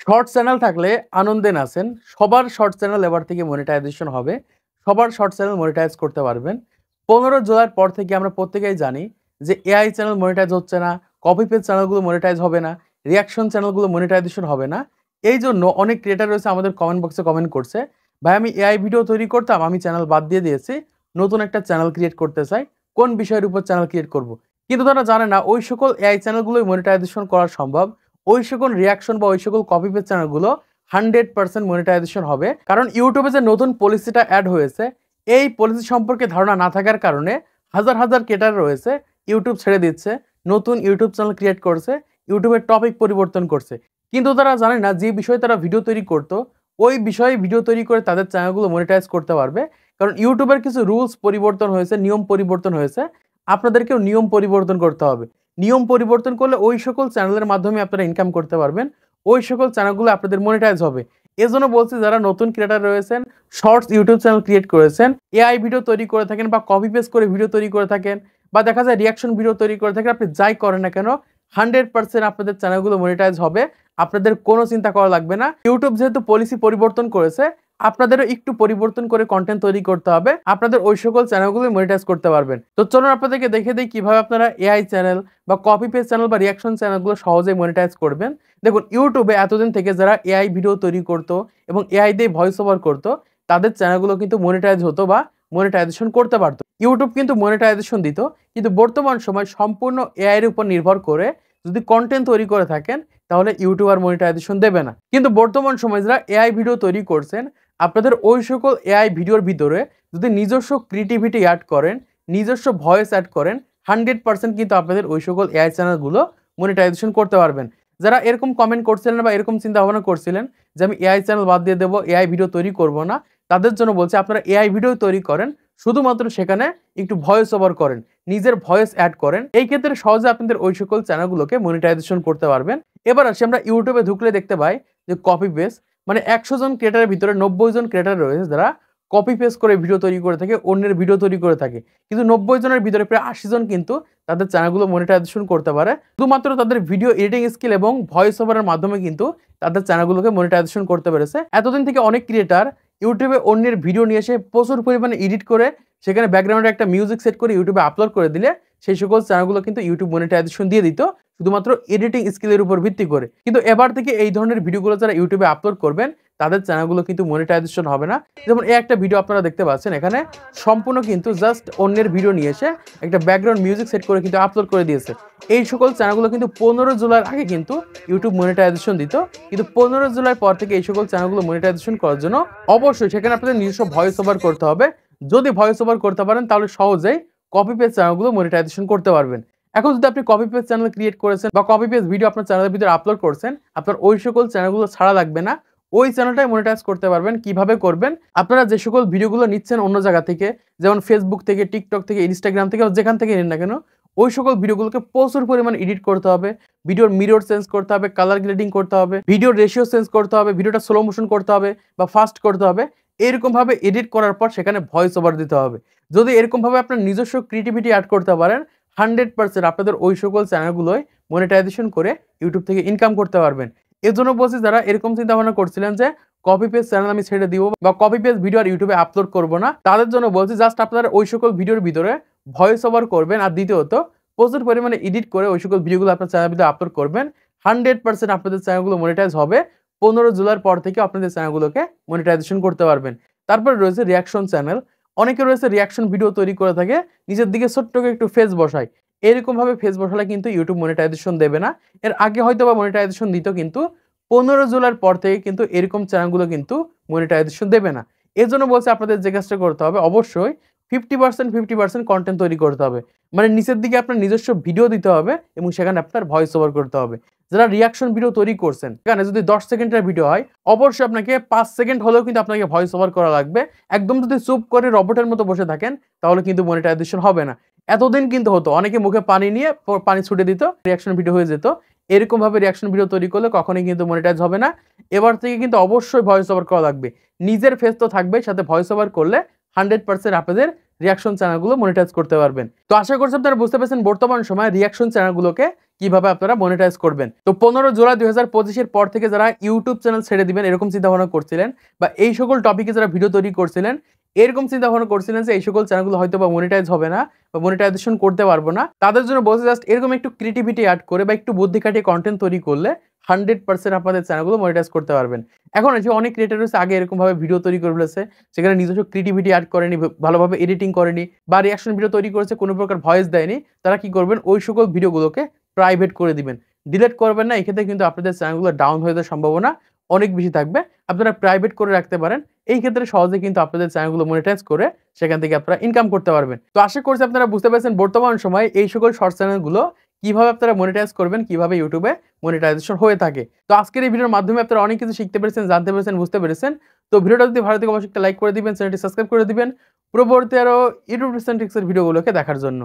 Short channel থাকলে আনন্দে নাচেন। সবার শর্ট চ্যানেল এবার থেকে মনিটাইজেশন হবে। সবার শর্ট চ্যানেল মনিটাইজ করতে পারবেন। 15 জুলাইয়ের পর থেকে আমরা প্রত্যেকেই জানি যে এআই চ্যানেল মনিটাইজ হচ্ছে না, কপি পেস্ট চ্যানেলগুলো মনিটাইজ হবে না, রিঅ্যাকশন চ্যানেলগুলো মনিটাইজেশন হবে না। এইজন্য অনেক ক্রিয়েটর রয়েছে আমাদের কমেন্ট বক্সে কমেন্ট করছে, "ভাই আমি এআই ভিডিও তৈরি করতাম, আমি চ্যানেল বাদ দিয়ে দিয়েছি। নতুন একটা চ্যানেল ক্রিয়েট করতে চাই। কোন বিষয়ের উপর চ্যানেল ক্রিয়েট করব?" কিন্তু তারা জানে না ওই সকল এআই চ্যানেলগুলোই মনিটাইজেশন করা সম্ভব। ওই সকল রিঅ্যাকশন বা ওই সকল কপি পেস্ট চ্যানেলগুলো 100% মনিটাইজেশন হবে। কারণ ইউটিউবে যে নতুন পলিসিটা অ্যাড হয়েছে, এই পলিসি সম্পর্কে ধারণা না থাকার কারণে হাজার হাজার ক্রিয়েটর রয়েছে ইউটিউব ছেড়ে দিচ্ছে, নতুন ইউটিউব চ্যানেল ক্রিয়েট করছে, ইউটিউবের টপিক পরিবর্তন করছে। কিন্তু তারা জানে না যে বিষয়ে তারা ভিডিও তৈরি করত, ওই বিষয়ে ভিডিও তৈরি করে তাদের চ্যানেলগুলো মনিটাইজ করতে পারবে। কারণ ইউটিউবের কিছু রুলস পরিবর্তন হয়েছে, নিয়ম পরিবর্তন হয়েছে। আপনাদেরকেও নিয়ম পরিবর্তন করতে হবে। নিয়ম পরিবর্তন করলে ওই সকল চ্যানেলের মাধ্যমে আপনারা ইনকাম করতে পারবেন। ওই সকল চ্যানেলগুলো আপনাদের মনিটাইজ হবে। এজন্য বলছি যারা নতুন ক্রিয়েটর রয়েছেন, শর্টস ইউটিউব চ্যানেল ক্রিয়েট করেছেন, এআই ভিডিও তৈরি করে থাকেন বা কপি পেস্ট করে ভিডিও তৈরি করে থাকেন বা দেখা যায় রিঅ্যাকশন ভিডিও তৈরি করে থাকেন, আপনি যাই করেন না কেন 100% আপনাদের চ্যানেলগুলো মনিটাইজ হবে। আপনাদের কোনো চিন্তা করা লাগবে না। ইউটিউব যেহেতু পলিসি পরিবর্তন করেছে, আপনাদেরও একটু পরিবর্তন করে কন্টেন্ট তৈরি করতে হবে। আপনাদের ওই সকল চ্যানেলগুলো মনিটাইজ করতে পারবেন। তো চলুন আপনাদেরকে দেখে দেই কিভাবে আপনারা এআই চ্যানেল বা কপি পেস্ট চ্যানেল বা রিঅ্যাকশন চ্যানেলগুলো সহজেই মনিটাইজ করবেন। দেখুন ইউটিউবে এতদিন থেকে যারা এআই ভিডিও তৈরি করতো এবং এআই দিয়ে ভয়েস ওভার করতো, তাদের চ্যানেলগুলো কিন্তু মনিটাইজ হতো বা মনিটাইজেশন করতে পারতো। ইউটিউব কিন্তু মনিটাইজেশন দিত। কিন্তু বর্তমান সময় সম্পূর্ণ এআই এর উপর নির্ভর করে যদি কন্টেন্ট তৈরি করে থাকেন, তাহলে ইউটিউব আর মনিটাইজেশন দেবে না। কিন্তু বর্তমান সময় যারা এআই ভিডিও তৈরি করছেন, আপনাদের ওই সকল এআই ভিডিওর ভিতরে যদি নিজস্ব ক্রিয়েটিভিটি অ্যাড করেন, নিজস্ব ভয়েস অ্যাড করেন, 100% কিন্তু আপনাদের ওই সকল এআই চ্যানেলগুলো মনিটাইজেশন করতে পারবেন। যারা এরকম কমেন্ট করছিলেন বা এরকম চিন্তা ভাবনা করছিলেন যে আমি এআই চ্যানেল বাদ দিয়ে দেবো, এআই ভিডিও তৈরি করব না, তাদের জন্য বলছি আপনারা এআই ভিডিও তৈরি করেন, শুধুমাত্র সেখানে একটু ভয়েস ওভার করেন, নিজের ভয়েস অ্যাড করেন। এই ক্ষেত্রে সহজে আপনাদের ওই সকল চ্যানেলগুলোকে মনিটাইজেশন করতে পারবেন। এবার আসি আমরা ইউটিউবে ঢুকলে দেখতে পাই যে কপি পেস্ট, মানে 100 জন ক্রিয়েটরের ভিতরে 90 জন ক্রিয়েটর রয়েছে যারা কপি পেস্ট করে ভিডিও তৈরি করে থাকে, অন্যের ভিডিও তৈরি করে থাকে। কিন্তু 90 জনের ভিতরে প্রায় 80 জন কিন্তু তাদের চ্যানেলগুলো মনিটাইজেশন করতে পারে। শুধুমাত্র তাদের ভিডিও এডিটিং স্কিল এবং ভয়েস ওভারের মাধ্যমে কিন্তু তাদের চ্যানেলগুলোকে মনিটাইজেশন করতে পেরেছে। এতদিন থেকে অনেক ক্রিয়েটর ইউটিউবে অন্যের ভিডিও নিয়ে এসে প্রচুর পরিমাণে এডিট করে সেখানে ব্যাকগ্রাউন্ডে একটা মিউজিক সেট করে ইউটিউবে আপলোড করে দিলে সেই সকল চ্যানেলগুলো কিন্তু ইউটিউব মনিটাইজেশন দিয়ে দিত শুধুমাত্র এডিটিং স্কিলের উপর ভিত্তি করে। কিন্তু এবার থেকে এই ধরনের ভিডিওগুলো যারা ইউটিউবে আপলোড করবেন, তাদের চ্যানেলগুলো কিন্তু মনিটাইজেশন হবে না। যেমন এই একটা ভিডিও আপনারা দেখতে পাচ্ছেন, এখানে সম্পূর্ণ কিন্তু জাস্ট অন্যের ভিডিও নিয়ে এসে একটা ব্যাকগ্রাউন্ড মিউজিক সেট করে কিন্তু আপলোড করে দিয়েছে। এই সকল চ্যানেলগুলো কিন্তু 15 জুলাইয়ের আগে কিন্তু ইউটিউব মনিটাইজেশন দিত। কিন্তু 15 জুলাইয়ের পর থেকে এই সকল চ্যানেলগুলো মনিটাইজেশন করার জন্য অবশ্যই সেখানে আপনাদের নিজস্ব ভয়েস ওভার করতে হবে। যদি ভয়েস ওভার করতে পারেন তাহলে সহজেই কপি পেস্ট চ্যানেলগুলো মনিটাইজেশন করতে পারবেন। এখন যদি আপনি কপি পেস্ট চ্যানেল ক্রিয়েট করেছেন বা কপি পেস্ট ভিডিও আপনার চ্যানেলের ভিতরে আপলোড করছেন, আপনার ওই সকল চ্যানেলগুলো ছাড়া লাগবে না। ওই চ্যানেলটাই মনিটাইজ করতে পারবেন। কিভাবে করবেন? আপনারা যে সকল ভিডিওগুলো নিচ্ছেন অন্য জায়গা থেকে, যেমন ফেসবুক থেকে, টিকটক থেকে, ইনস্টাগ্রাম থেকে, যেখান থেকে নিন না কেন, ওই সকল ভিডিওগুলোকে প্রচুর পরিমাণে এডিট করতে হবে। ভিডিওর মিরর চেঞ্জ করতে হবে, কালার গ্রেডিং করতে হবে, ভিডিওর রেশিও চেঞ্জ করতে হবে, ভিডিওটা স্লো মোশন করতে হবে বা ফাস্ট করতে হবে। এরকমভাবে এডিট করার পর সেখানে ভয়েস ওভার দিতে হবে। যদি এরকমভাবে আপনার নিজস্ব ক্রিয়েটিভিটি অ্যাড করতে পারেন, 100% আপনাদের ওই সকল চ্যানেলগুলোই মনিটাইজেশন করে ইউটিউব থেকে ইনকাম করতে পারবেন। এজন্য বলছি যারা এরকম চিন্তা ভাবনা করছিলেন যে কপি পেস্ট চ্যানেল আমি ছেড়ে দিব বা কপি পেস্ট ভিডিও আর ইউটিউবে আপলোড করব না, তাদের জন্য বলছি জাস্ট আপনারা ওই সকল ভিডিওর ভিতরে ভয়েস ওভার করবেন আর দ্বিতীয়ত প্রচুর পরিমাণে এডিট করে ওই সকল ভিডিওগুলো আপনার চ্যানেলের ভিতরে আপলোড করবেন। 100% আপনাদের চ্যানেলগুলো মনিটাইজ হবে। 15 জুলাইয়ের পর থেকে আপনাদের চ্যানেলগুলোকে মনিটাইজেশন করতে পারবেন। তারপরে রয়েছে রিঅ্যাকশন চ্যানেল। অনেকে রয়েছে রিঅ্যাকশন ভিডিও তৈরি করে থাকে, নিচের দিকে ছোট্ট করে একটু ফেস বসায়। এরকমভাবে ফেস বসালে কিন্তু ইউটিউব মনিটাইজেশন দেবে না। এর আগে হয়তোবা মনিটাইজেশন দিত, কিন্তু 15 জুলাইয়ের পর থেকে কিন্তু এরকম চ্যানেলগুলো কিন্তু মনিটাইজেশন দেবে না। এজন্য বলছি আপনাদের যে কাজটা করতে হবে, অবশ্যই 50% কনটেন্ট তৈরি করতে হবে। মানে নিচের দিকে আপনার নিজস্ব ভিডিও দিতে হবে এবং সেখানে আপনার ভয়েস ওভার করতে হবে। যারা রিঅ্যাকশন ভিডিও তৈরি করছেন, সেখানে যদি 10 সেকেন্ডের ভিডিও হয়, অবশ্যই আপনাকে 5 সেকেন্ড হলেও কিন্তু আপনাকে ভয়েস ওভার করা লাগবে। একদম যদি চুপ করে রবটের মতো বসে থাকেন, তাহলে কিন্তু মনিটাইজেশন হবে না। এতদিন কিন্তু হতো অনেকে মুখে পানি নিয়ে পানি ছুটে দিত, রিঅ্যাকশন ভিডিও হয়ে যেত। এরকমভাবে রিঅ্যাকশন ভিডিও তৈরি করলে কখনোই কিন্তু মনিটাইজ হবে না। এবার থেকে কিন্তু অবশ্যই ভয়েস ওভার করা লাগবে। নিজের ফেস তো থাকবেই, সাথে ভয়েস ওভার করলে 100% আপনাদের রিঅ্যাকশন চ্যানেলগুলো মনিটাইজ করতে পারবেন। তো আশা করছি আপনারা বুঝতে পেরেছেন বর্তমান সময়ে রিঅ্যাকশন চ্যানেলগুলোকে কিভাবে আপনারা মনিটাইজ করবেন। তো 15 জুলাই 2025 এর পর থেকে যারা ইউটিউব চ্যানেল ছেড়ে দিবেন এরকম চিন্তা ভাবনা করছিলেন বা এই সকল টপিকে যারা ভিডিও তৈরি করছিলেন, এরকম চিন্তা ভাবনা করছিলেন যে এই সকল চ্যানেলগুলো হয়তোবা মনিটাইজ হবে না বা মনিটাইজেশন করতে পারবো না। তাদের জন্য বলছি জাস্ট এরকম একটু ক্রিয়েটিভিটি এড করে বা একটু বুদ্ধি খাটিয়ে কনটেন্ট তৈরি করলে 100% আপনাদের চ্যানেলগুলো মনিটাইজ করতে পারবেন। এখন এই যে অনেক ক্রিয়েটর রয়েছে আগে এরকমভাবে ভিডিও তৈরি করে ফেলেছে, সেখানে নিজস্ব ক্রিয়েটিভিটি এড করেনি, ভালোভাবে এডিটিং করেনি বা রিঅ্যাকশন ভিডিও তৈরি করেছে, কোনো প্রকার ভয়েস দেয়নি। তারা কি করবেন? ওই সকল ভিডিওগুলোকে প্রাইভেট করে দিবেন। ডিলিট করবেন না, এক্ষেত্রে কিন্তু আপনাদের চ্যানেলগুলো ডাউন হয়ে যাওয়ার সম্ভাবনা অনেক বেশি থাকবে। আপনারা প্রাইভেট করে রাখতে পারেন। এই ক্ষেত্রে সহজে কিন্তু আপনাদের চ্যানেলগুলো মনিটাইজ করে সেখান থেকে আপনারা ইনকাম করতে পারবেন। তো আশা করছি আপনারা বুঝতে পেরেছেন বর্তমান সময়ে এই সকল শর্ট চ্যানেলগুলো কিভাবে আপনারা মনিটাইজ করবেন, কিভাবে ইউটিউবে মনিটাইজেশন হয়ে থাকে। তো আজকের এই ভিডিওর মাধ্যমে আপনারা অনেক কিছু শিখতে পেরেছেন, জানতে পেরেছেন, বুঝতে পেরেছেন। তো ভিডিওটা যদি ভালো লাগে অবশ্যই একটা লাইক করে দিবেন, চ্যানেলটি সাবস্ক্রাইব করে দিবেন পরবর্তী আরো ইউটিউব টিপস এন্ড ট্রিক্স এর ভিডিওগুলোকে দেখার জন্য।